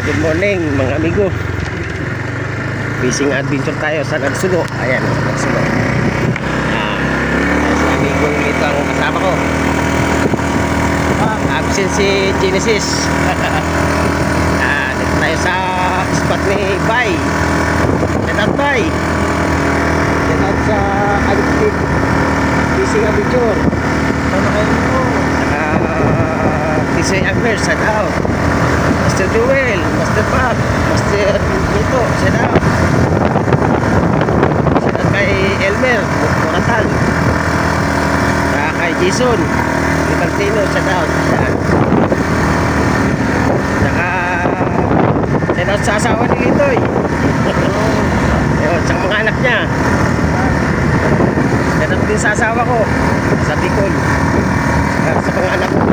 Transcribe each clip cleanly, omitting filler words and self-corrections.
Good morning mga amigo. Fishing adventure tayo sa Nagsulo. Ayan, Nagsulo. Si amigo ito ang kasama ko. Absent si Genesis. Dito tayo sa spot ni Bay. Shout out Bay. Shout out sa Adventure Fishing Adventure. Sama kayo po. Fishing Adventure, shout out. Master Joel, Master Pat, Master Nito, shout out. Shout out kay Elmer Moratan. Saka kay Jason Libertino, shout out. Saka shout out sa asawa ni Litoy. Ayun, sa mga anak niya. Shout out din sa asawa ko sa Bicol. Sa mga anak ko.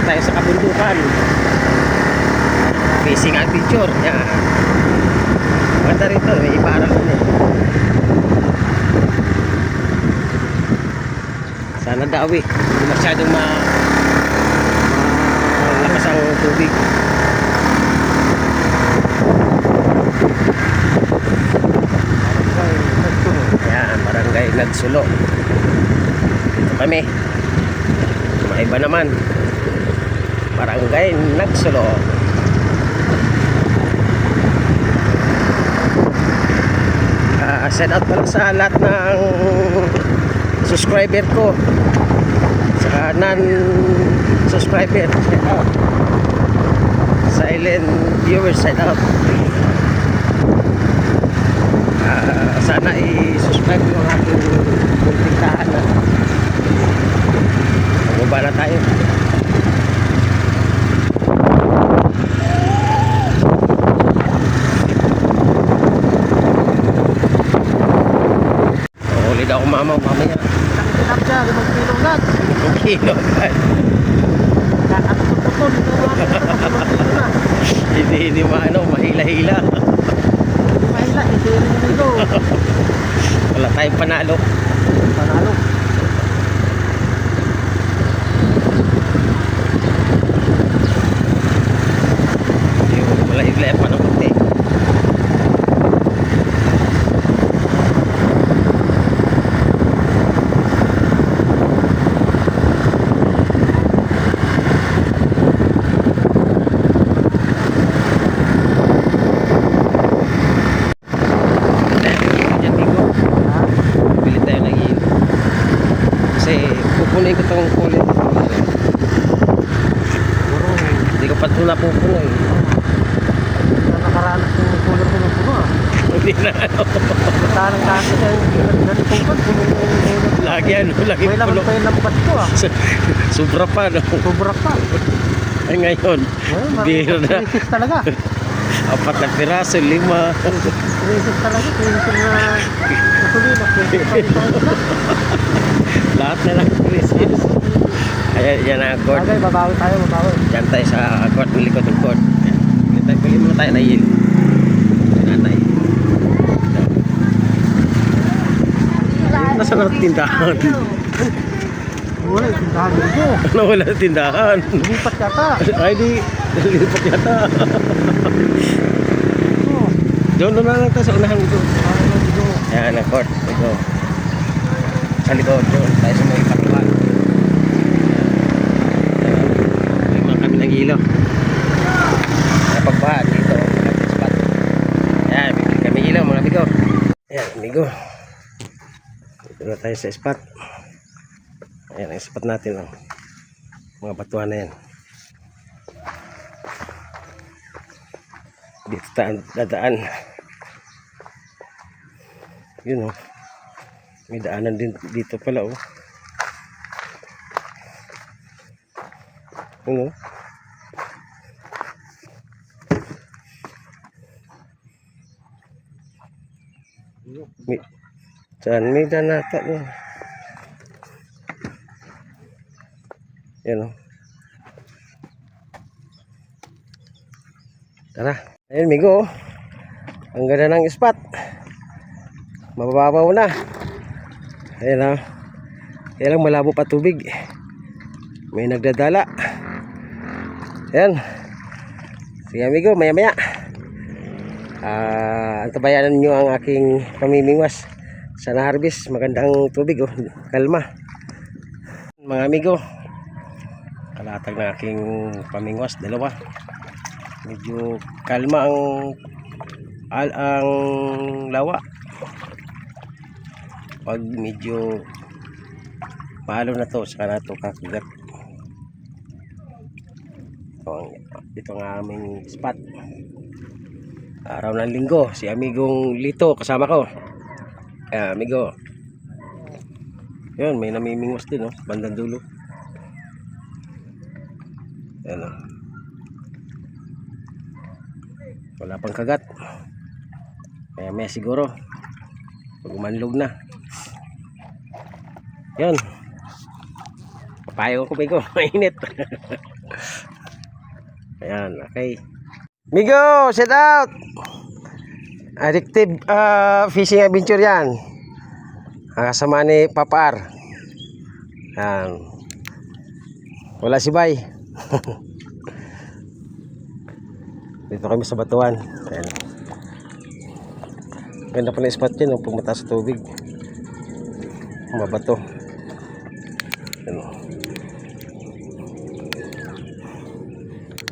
Tayo sa kabundukan, fishing adventure. Yan, maganda rito, may iparang yun. Sana dawi, hindi masyadong malakas ang tubig. Yan, barangay Nagsulo. Ito kami, maiba naman, barangay Nagsulo. Shout out pala sa lahat ng subscriber ko, sa non-subscriber, shout out. Silent viewers, shout out. Sana i-subscribe yung aking kuntintahan na. Magubala na tayo. Ulit ako mamaw mamaya. Nakikilap siya, 5 kilo agad. 5 kilo agad. Kakatututun, Hindi mahila-hila. mahila, hindi rin nilo. Wala tayong panalo. Panalo. Malahila pa ng puti. Pupunin ko itong kulit. Hindi ko pa ito napupuno eh. Nakaranas yung cooler ko ng puno ah. Hindi na Tarang kasi siya yung ganitong pan. lagi lagi may laman puno. pa yung lampat ko ah. Sobra pa no. Sobra pa. Ay ngayon, bihira na. Krisis talaga. 4 na piraso, 5. Krisis talaga. Krisis na gasolina. Krisis na. Lahat na lang krisis. Ayan, yan ang cord. Bagay, babawi tayo, babawi. Diyan tayo sa cord, likod ng cord. Bili muna tayo na yun. Nanay. Nasaan ang tindahan? Wala yung tindahan dito. Ano wala ang tindahan? Lumipat yata. Ay di, nalipat yata. Doon na lang tayo sa unahan ito. Ayan ang cord. Ito. Sa likod doon tayo sa may patuan. Limang kami ng ilo. Napagbahan dito. Spot. Ayan, bibili kami ilo mga amigo. Ayan amigo. Dito na tayo sa spot. Ayan ang spot natin lang. Mga batuan na yan. Dito tayo dadaan. Yun o. May daanan din dito pala oh. Yun oh. May danata niya. Yan o. Tara. Ayun migo oh. Ang ganda ng spot. Mababaw na. Ayan ha. Kaya lang malabo pa tubig. May nagdadala. Ayan. Sige amigo, maya maya. Antabayanan nyo ang aking pamimingwas sa na-harvest. Magandang tubig oh. Kalma. Mga amigo, kalatag na aking pamingwas, dalawa. Medyo kalma ang lawa. Pag medyo palo na to, saka na to kakagat. Ito ang aming spot. Araw ng linggo, si amigong Lito kasama ko. Amigo. Yun, may namimingwas din, oh, bandang dulo. Ayan, oh. Wala pang kagat. Kaya may siguro. Pag umanlog na. Yun. Papayo ko, Migo. Mainit. Ayan, okay. Migo, shout out! Addictive fishing adventure yan. Kasama ni Papar. Yan. Wala si Bay. Dito kami sa batuan. Ayan. Ganda pa na spot yan, pag mataas sa tubig. Mabato. Ayan.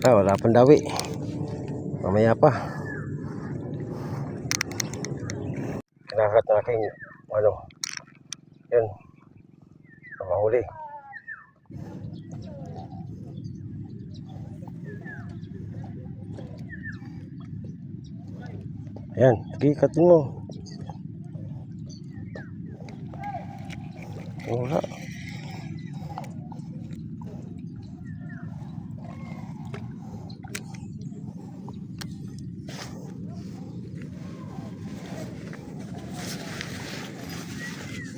Wala pang dawi. Mamaya pa. Kinakat na aking yun, mahuli. Ayan, ikatin mo. Wala.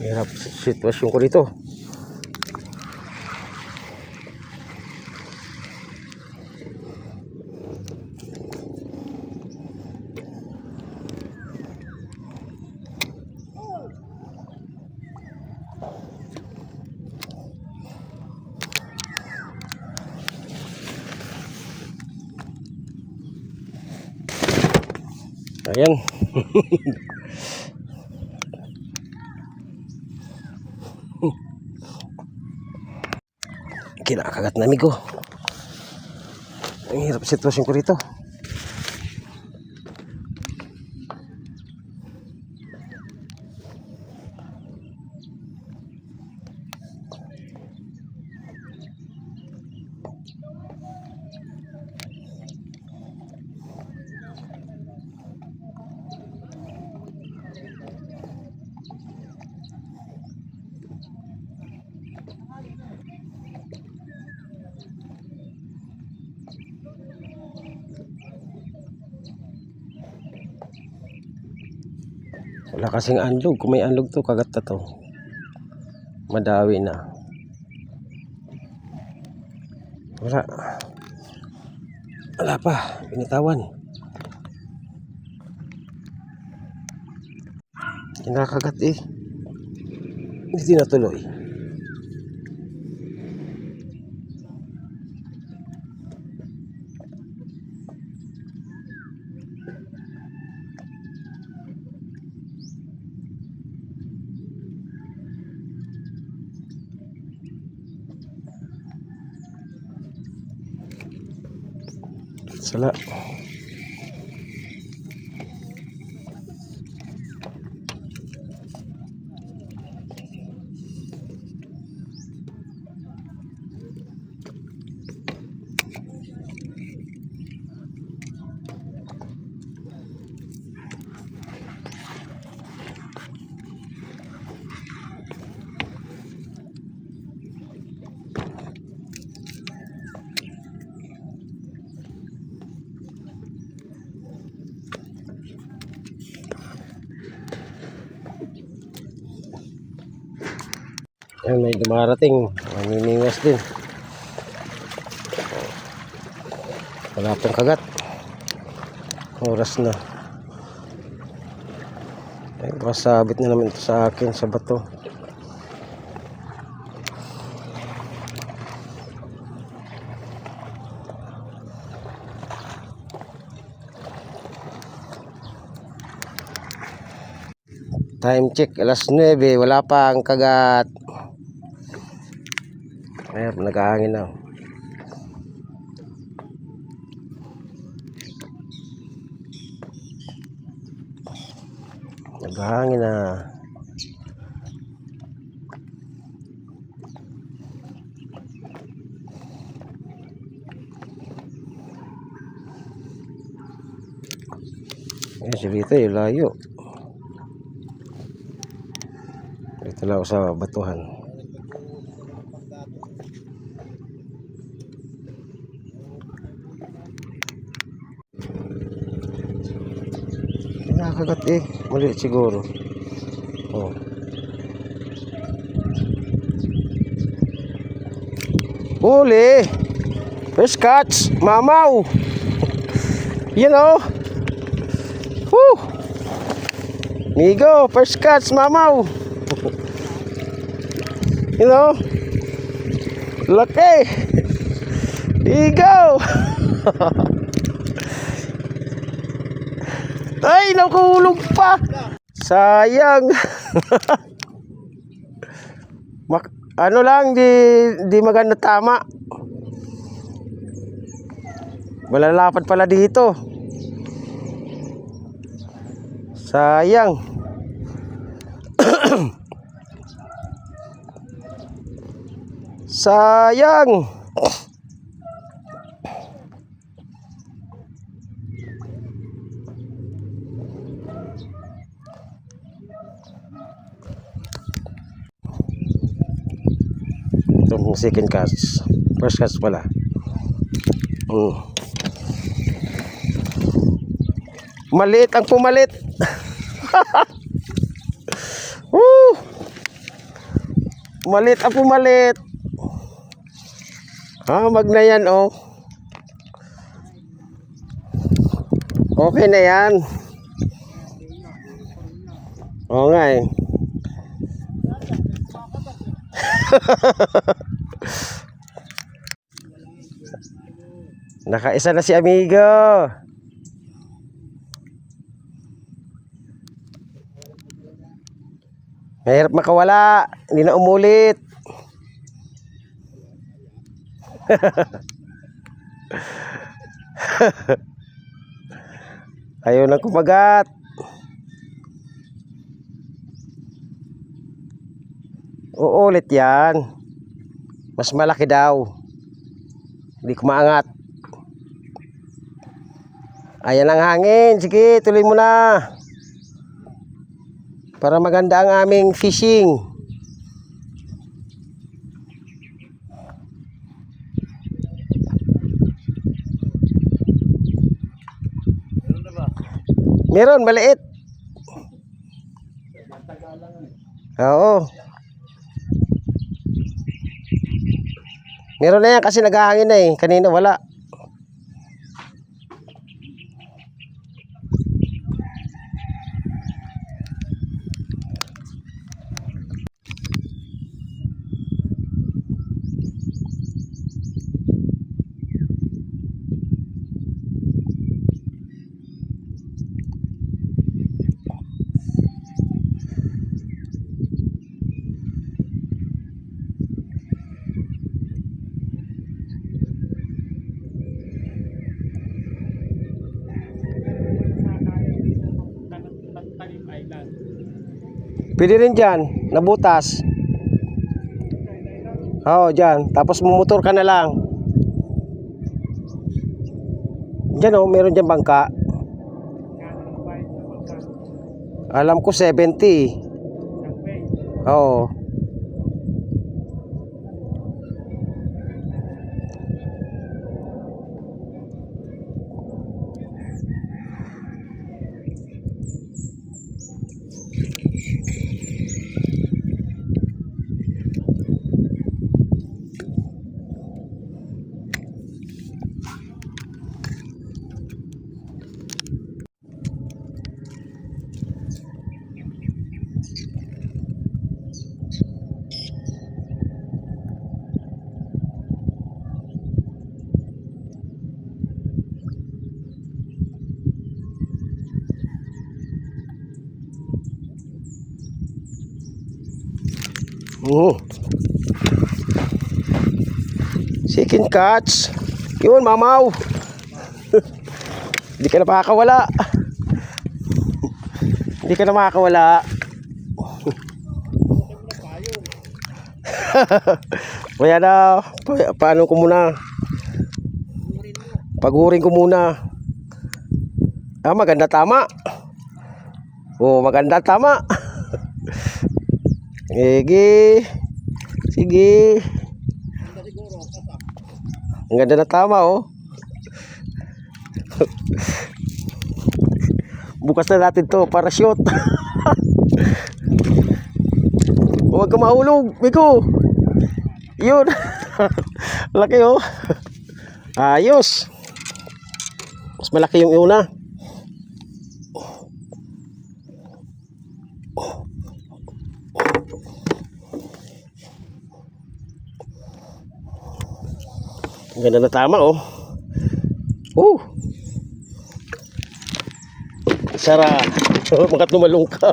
Hirap sitwasyon ko dito. Ayan. Kinakagat na amigo. Ang hirap sitwasyon ko rito. Wala kasing anlog. Kung may anlog to, kagat na to. Madawi na. Wala. Wala pa. Pinitawan. Kinakagat eh. Hindi natuloy. Sala. Ayan, may dumarating. Mamimingwas din. Wala pong kagat. Oras na. Ay, baka sabit na naman ito sa akin sa bato. Time check, alas 9, wala pa ang kagat. Ayan, nag-aangin na. Nag-aangin na. Ayan, si Rita, yung layo. Dito lang ako sa batuhan. Nakakagat eh. Maliit siguro. Oh. Huli! First catch! Mamaw! You know? Woo! Migo! First catch! Mamaw! You know? Laki! Migo! Ay! Nakuhulog pa! Sayang! Ano lang, di maganda tama. Malalapad pala dito. Sayang. Sayang. Itong second catch. First catch pala. Maliit ang pumalit. Woo! Malit ang pumalit. Mag na yan, oh. Okay na yan. Oo nga eh. Nakaisa na si amigo. Mahirap makawala. Hindi na umulit. Ayaw nang kumagat. Uulit yan. Mas malaki daw. Hindi kumaangat. Ayan ang hangin. Sige, tuloy mo na. Para maganda ang aming fishing. Meron, maliit. Oo. Meron na yan kasi naghahangin na eh. Kanina wala. Pwede rin dyan, nabutas. Oo, dyan. Tapos mumotor ka na lang. Dyan oh, meron dyan bangka. Alam ko 70. Oo. Chicken catch. Yun, mamaw. Hindi ka na makakawala. Hindi ka na makakawala. Kaya na, paano ko muna? Pagurin ko muna. Maganda tama. Maganda tama. Sige. Sige. Ang ganda na tama, Bukas na natin to para shoot. Huwag ka mahulog, Miko. Yun. Laki, Ayos. Mas malaki yung una. Ang ganda na tama, Sarap. Makat lumalong ka.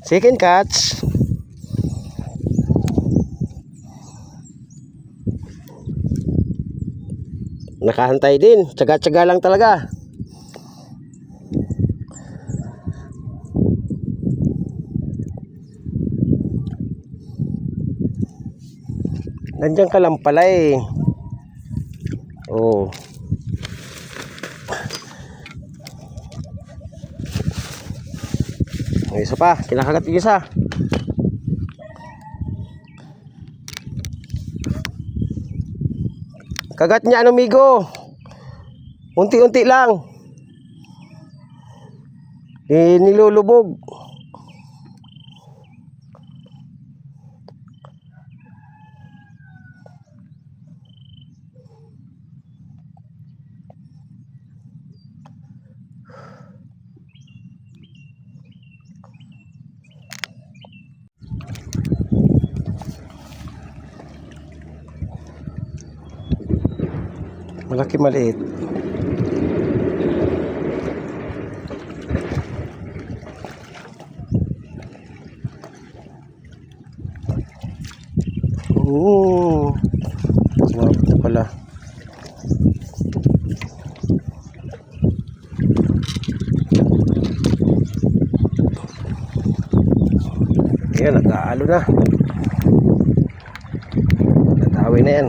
Second catch. Nakahantay din. Tsaga-tsaga lang talaga. Nandiyan ka lang pala eh. May isa pa. Kinakagat yung isa. Kagat niya amigo. Unti-unti lang. Nilulubog. Malaki maliit. Sumabot na pala. Ayan, nag-aalo na. Natawi na yan.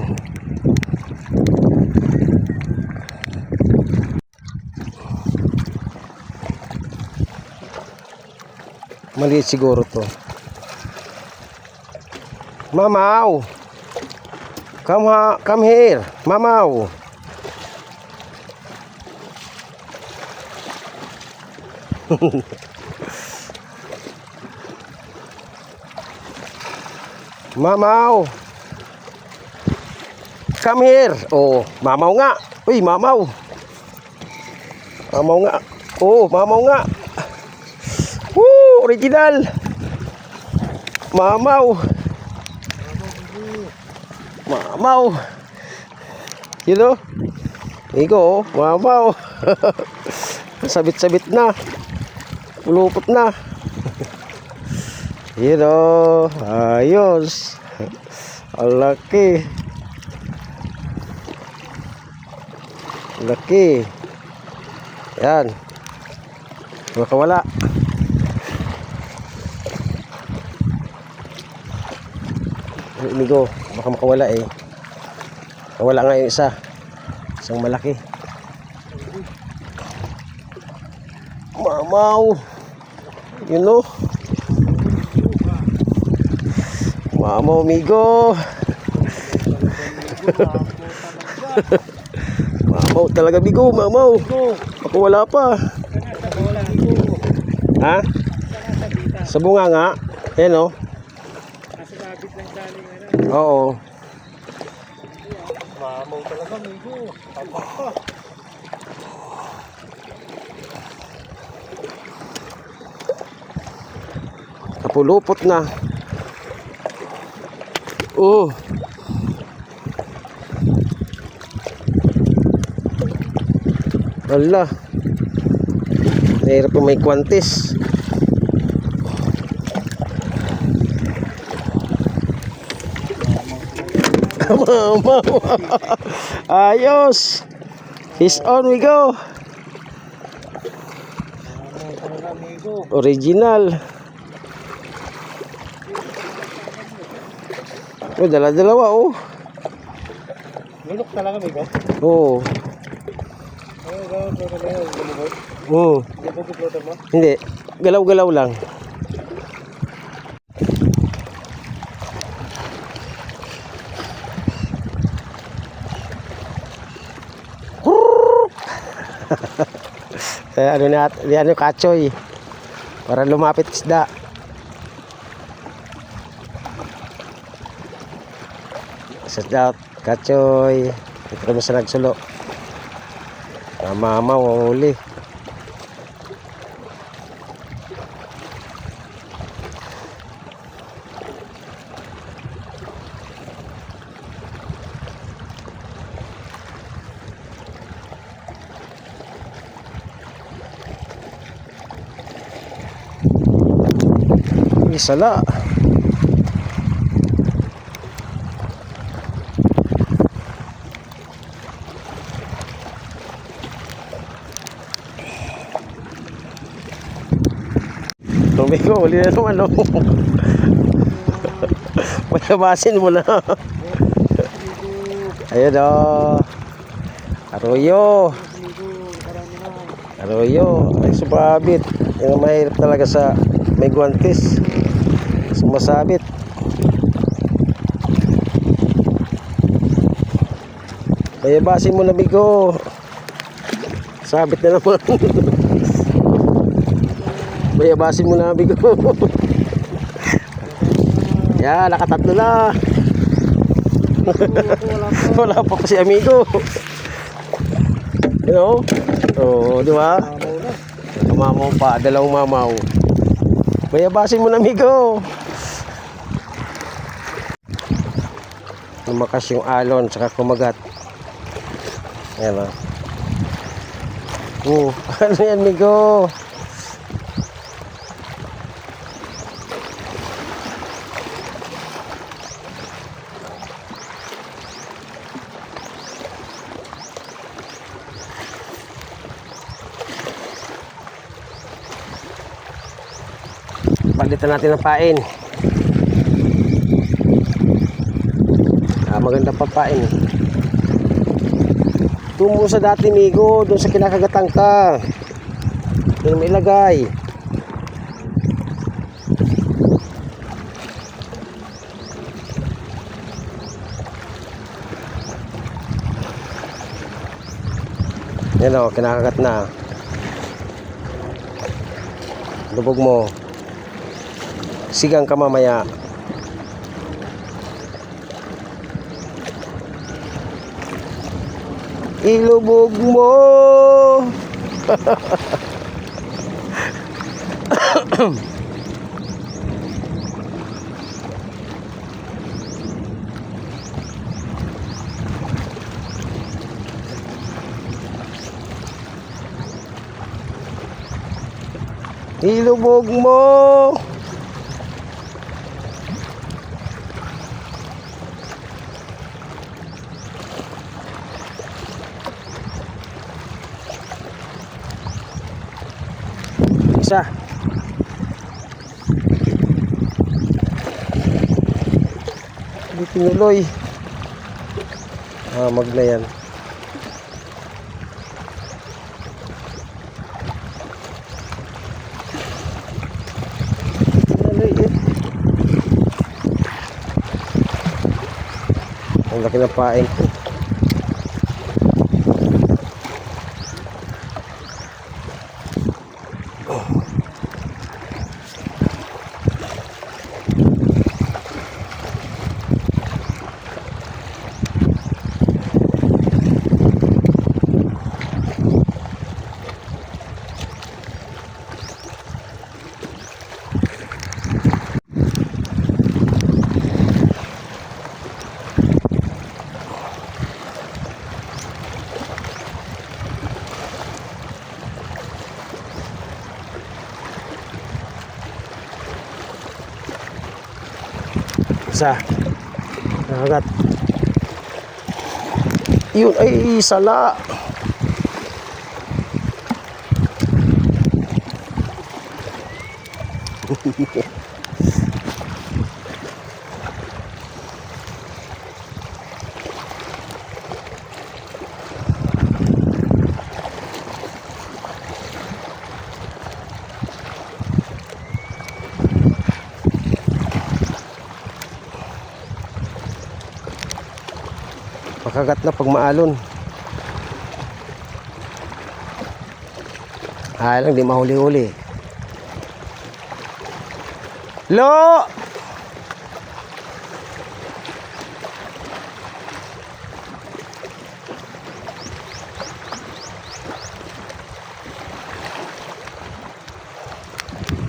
Maliit siguro to. Mamaw. Come here. Mamaw. Mamaw. Come here. Mamaw nga. Uy, mamaw. Mamaw nga. Mamaw nga. Original. Mamaw. Mamaw. Yun Iko, mamaw. Sabit-sabit na. Pulupot na. Yun ayos. Ang laki. Laki. Yan. Makawala. Amigo, baka makawala eh. Wala nga yung isa. Isang malaki. Mamaw. Yun Mamaw, amigo. Mamaw talaga, amigo. Mamaw. Ako wala pa. Ha? Sa bunga nga. Ayan Oo. Mamaw talaga, amigo. Tapak pa. Kapulupot na. Wala. Nahirap pa may kwantis. Mama. Ayos. Fish on we go. Talaga, amigo. Original. Oh, dala-dalawa oh. Lunok talaga, amigo. Oo. Oo. Hindi. Galaw-galaw lang. Ano na, ano kachoy. Para lumapit isda. Shout out, kachoy. Ito kami sa nagsulo. Mama, huli. Sala. Amigo, uli na naman oh. Mayabasin mo na. Ayun oh. Arroyo. Arroyo. Ay sumabit. Yung mahirap talaga sa may guantes. Sumasabit. Mayabasin mo na, amigo. Sabit na naman. Mayabasin mo na, amigo. Yan, nakatatlo na. Wala pa si amigo. You know? Oh, di ba? Mamaw pa, dalawang mamaw. Mayabasin mo na, amigo. Lumakas yung alon, saka kumagat. Ayan o. Ano yan, amigo? Palitan natin ang pain. Maganda pa pain. Tumo sa dati, amigo, doon sa kinakagatan ka. Doon mo ilagay. Yan o, kinakagat na. Lubog mo. Sigang ka mamaya. Ilubog mo. Ilubog mo. Isa. Hindi pinuloy. Magna yan. Ang laki ng pain ko. Isa. Nakagat. Yun ay sala. Makagat na pag maalon. Lang di mahuli-huli. Lo!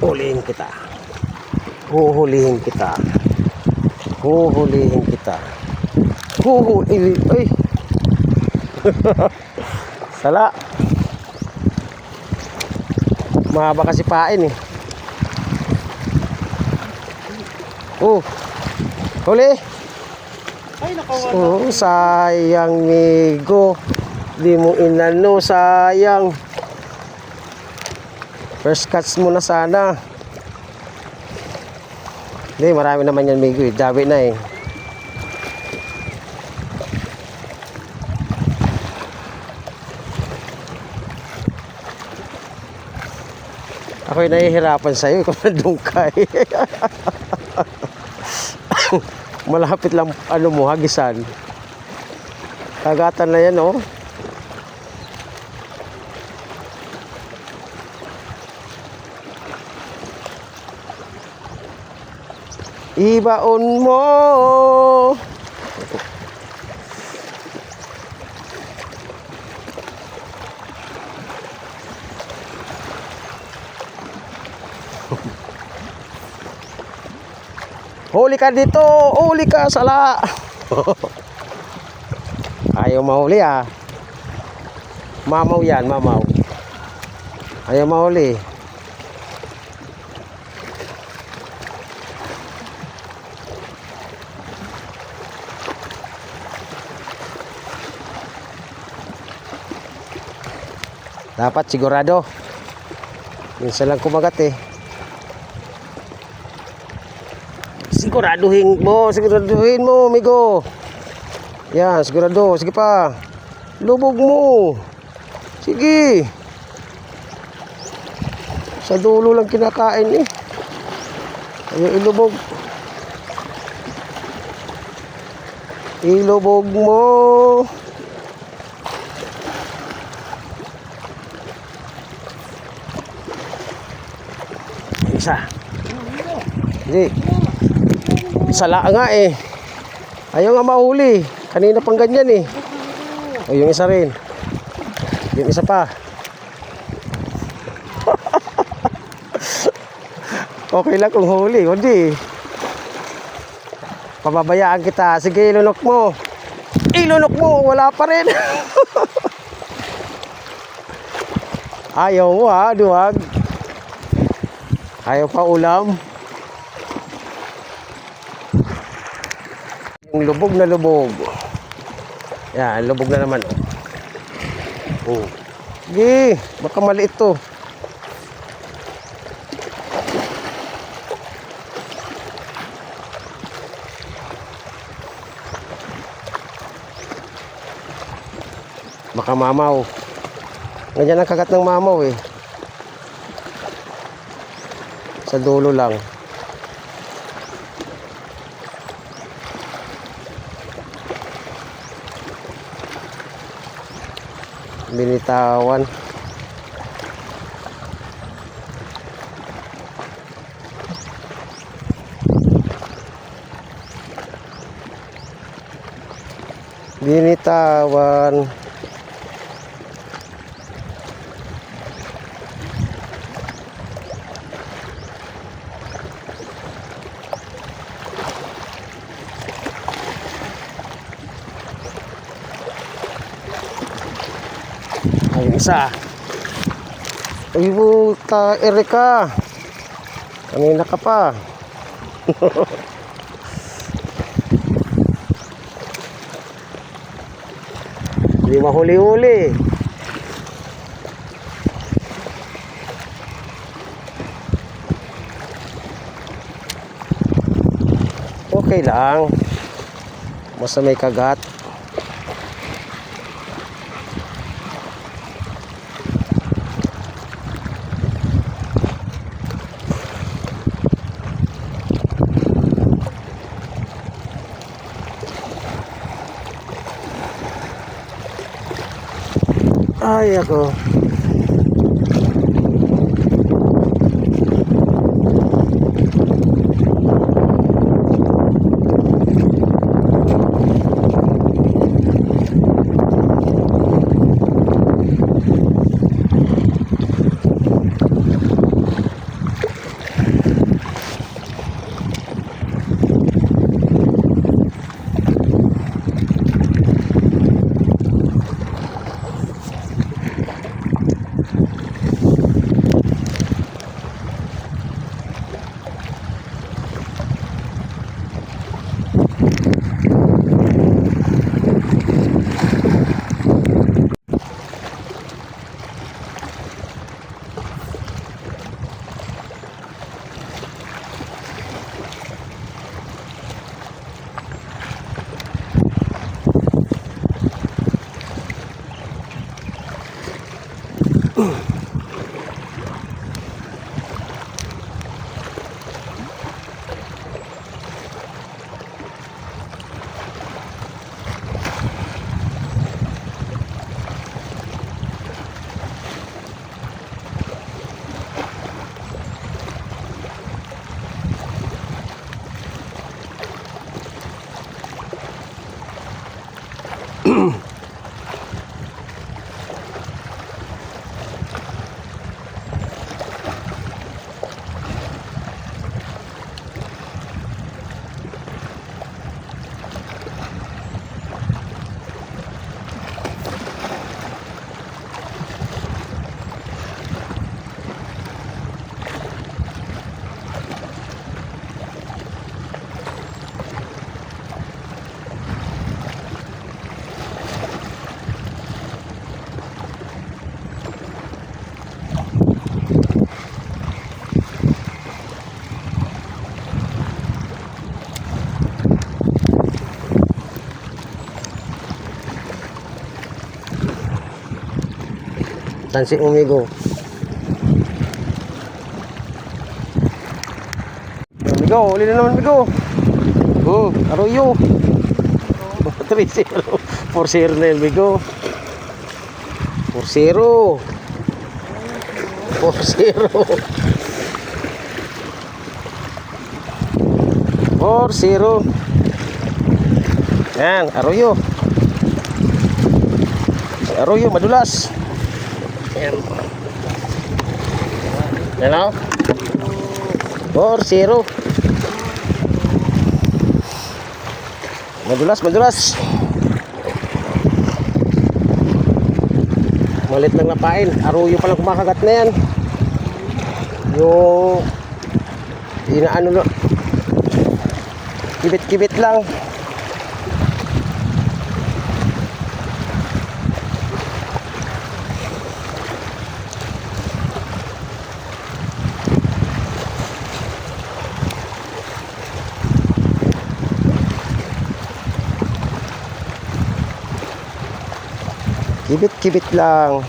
Hulihin kita. Huhulihin kita. Huhulihin kita. Huhulihin. Ay! Sala. Mahaba kasi pain eh. Oh. Huli. Ay, nakawala. Oh, sayang migo. Di mo inano, sayang. First catch mo na sana. Hindi, marami naman yan migo eh. Dabi na eh. Ako'y nahihirapan sa'yo kung nandun ka eh. Malapit lang ano mo, hagisan. Kagatan na yan oh. Ibaon mo. Huli ka dito, huli ka, sala. Ayaw mahuli ah. Mamaw yan, mamaw. Ayaw mahuli. Dapat sigurado. Minsan lang kumagat eh. Siguraduhin mo, amigo. Yan, sigurado. Sige pa. Lubog mo. Sige. Sa dulo lang kinakain eh. Ayaw ilubog. Ilubog mo. Isa. Hindi. Sala nga eh. Ayaw nga mahuli. Kanina pang ganyan eh. O yung isa rin. Yung isa pa. Okay lang kung huli. Hindi. Pababayaan kita. Sige, ilunok mo. Ilunok mo. Wala pa rin. Ayaw mo ha. Duwag. Ayaw pa ulam. Yung lubog na lubog. Yan, lubog na naman. Oh. Sige, baka maliit to. Baka mamaw. Ganyan ang kagat ng mamaw eh. Sa dulo lang. Binitawan. Binitawan. Ayun isa. Ay buta, Erika. Kanina ka pa. Hindi mahuli-huli. Okay lang. Basta may kagat. Ay, ako. Saan si Umigo? Umigo, uli na naman Umigo. Arroyo. 3-0. 4-0 na yun Umigo. 4-0. 4-0. 4-0. Yan, Arroyo. Arroyo, madulas. Ayan. Yan o. 4-0. Madulas, madulas. Malit lang napain. Arroyo palang kumakagat na yan. Yung inaano, kibit-kibit lang. Kibit-kibit lang.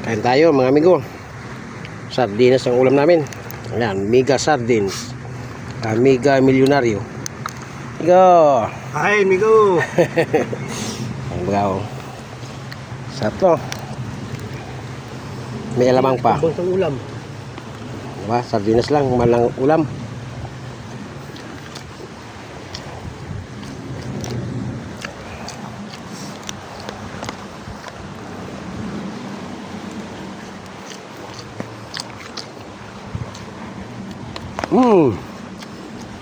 Kain tayo mga amigo. Sardinas ang ulam namin. Ayan, mega sardines. Mega milyonaryo. Go. Hi, amigo. Ang bagaw. Sarap to. May alamang pa. Bantang ulam. Diba? Sardinas lang, malang ulam.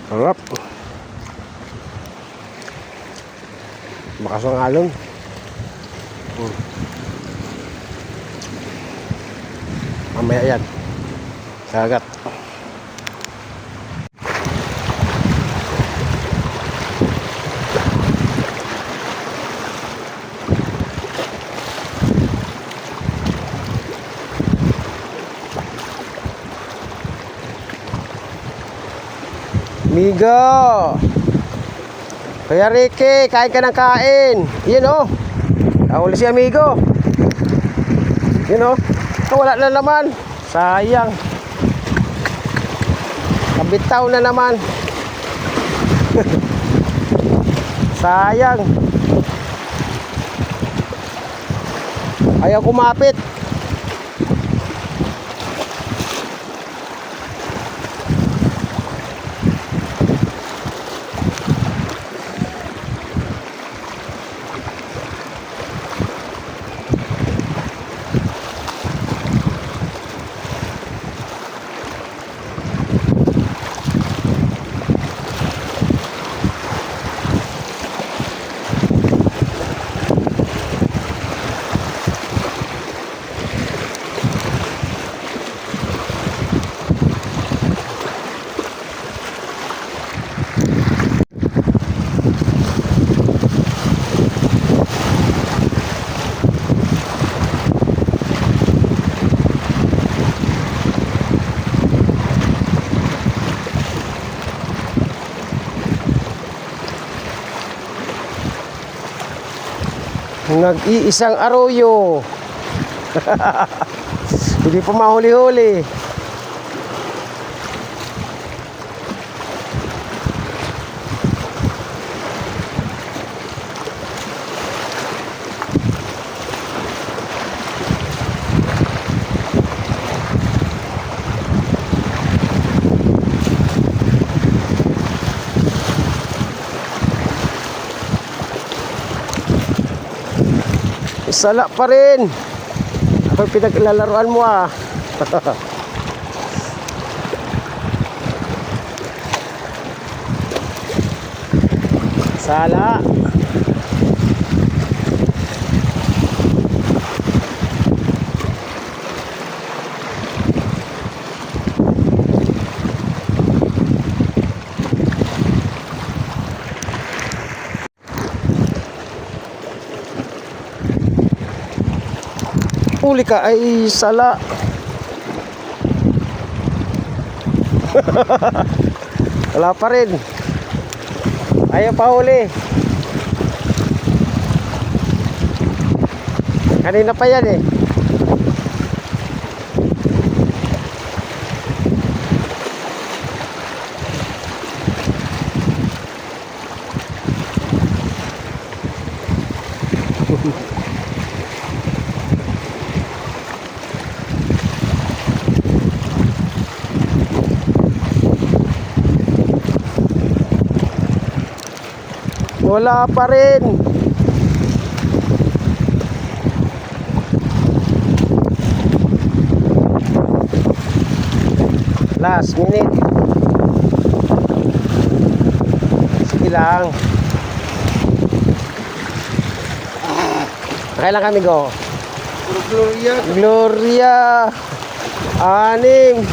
Sarap. Bakas ang alon. Mamaya yan. Kagat. Migo! Kuya Ricky, kain ka ng kain. Yun oh. Nahuli si amigo. Yun oh. Wala na naman. Sayang. Kabitaw na naman. Sayang. Ayaw kumapit. Nag-iisang arroyo. Hindi pa mahuli-huli. Sala pa rin. Ako pinaglalaruan mo ah. Sala. Huli ka ay sala. Wala pa rin. Ayaw pa huli. Kanina pa yan eh. Wala pa rin. Last minute. Sige lang. Kailan kami go? Gloria. Gloria. 6.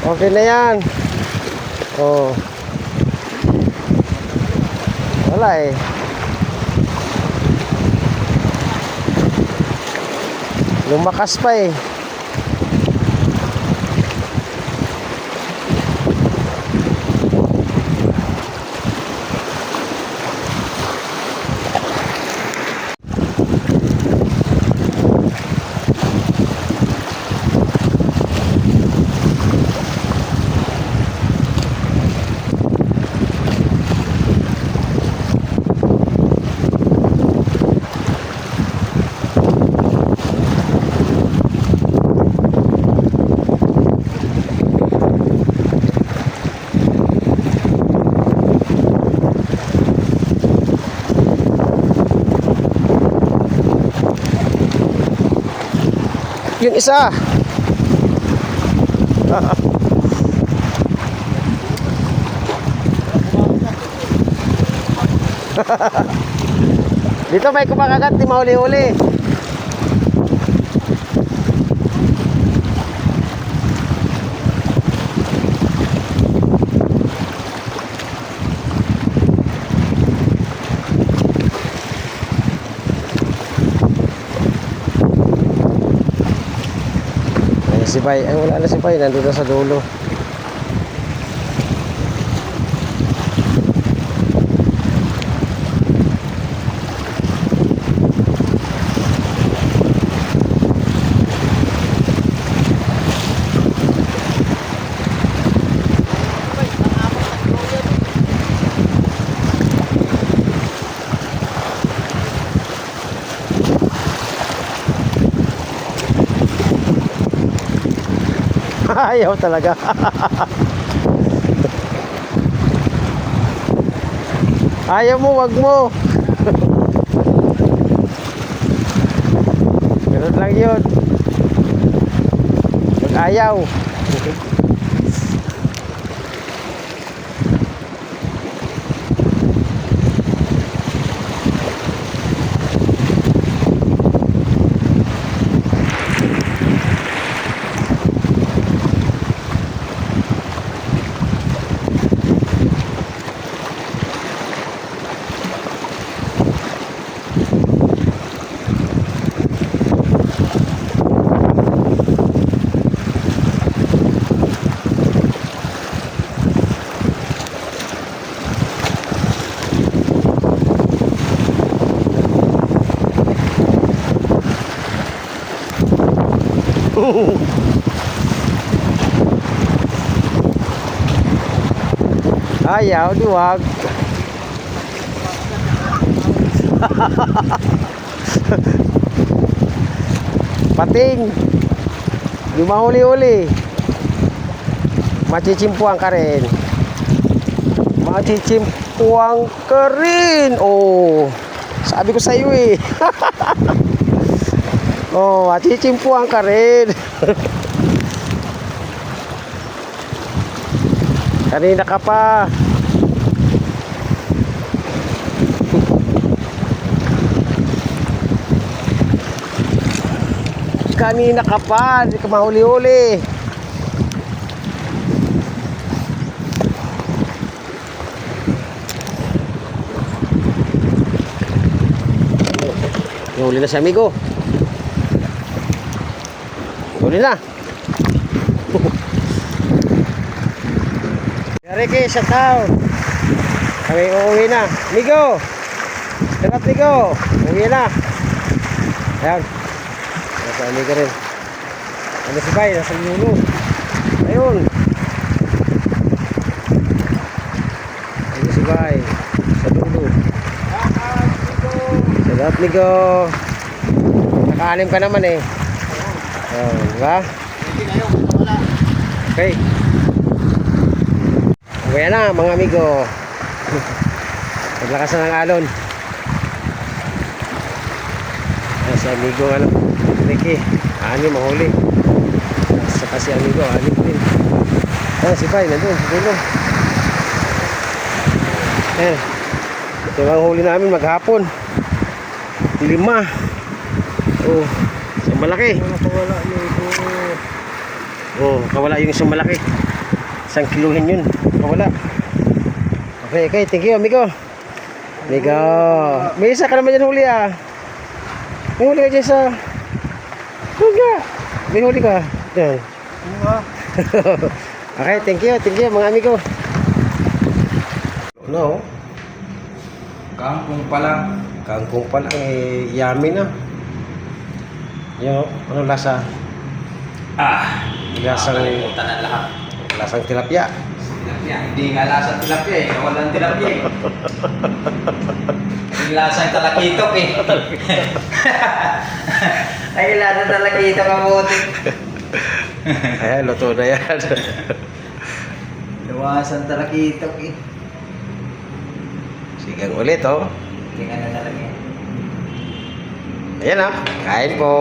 Okay na yan. Oh. Wala eh. Lumakas pa eh. yung isa. Dito may kumakagat, di mahuli-huli. Ay, si Bay, ay wala na si Bay, nandun na sa dulo. Ayaw talaga. Ayaw mo, wag mo. Ganun lang yun. Wag ayaw. Ayaw, duwag. Pating. Di mahuli-huli. Machichimpuan ka rin. Machichimpuan ka rin. Oh, sabi ko sa iyo eh. Oh, machichimpuan ka rin. Kanina ka pa. Kanina ka pa, hindi ka mahuli-huli. Huli na si amigo. Huli na. Ricky, shut down. Kami uuwi na. Migo! Sarap, Migo! Uuwi na. Ayan. Nasa amigo rin. Ano si Bay? Nasa lulo. Ayun. Ano si Bay? Sa lulo. Sarap, Migo. Nakaanim ka naman eh. Ayan, diba? Okay. Kaya na mga amigo. Paglakas na ng alon. Sa amigo ano, Ricky, ani mahuli. Saka si amigo, ani din. Si Bay nandun, dulo. Ito ang huli namin maghapon. 5. Oh, isang malaki. Oh, kawala yung isang malaki. 1 kiluhin yun. Kawala. Okay, okay. Thank you, amigo. Amigo. May isa ka naman dyan huli ah. May huli ka dyan sa... Huwag. May huli ka. Yan. Okay, thank you. Thank you, mga amigo. No. Kangkong pa lang. Kangkong pa lang eh. Yummy na. Yung ano lasa? Lasang... na lahat. Lasang tilapia. Hindi nga lasang tilapia eh. Walang tilapia eh. Yung lasang talakitok eh. Ay, lasang talakitok ang buti. Ayan, luto na yan. Luwasan talakitok eh. Sigang ulit oh. Hindi nga na talaga eh. Ayan ah, kain po.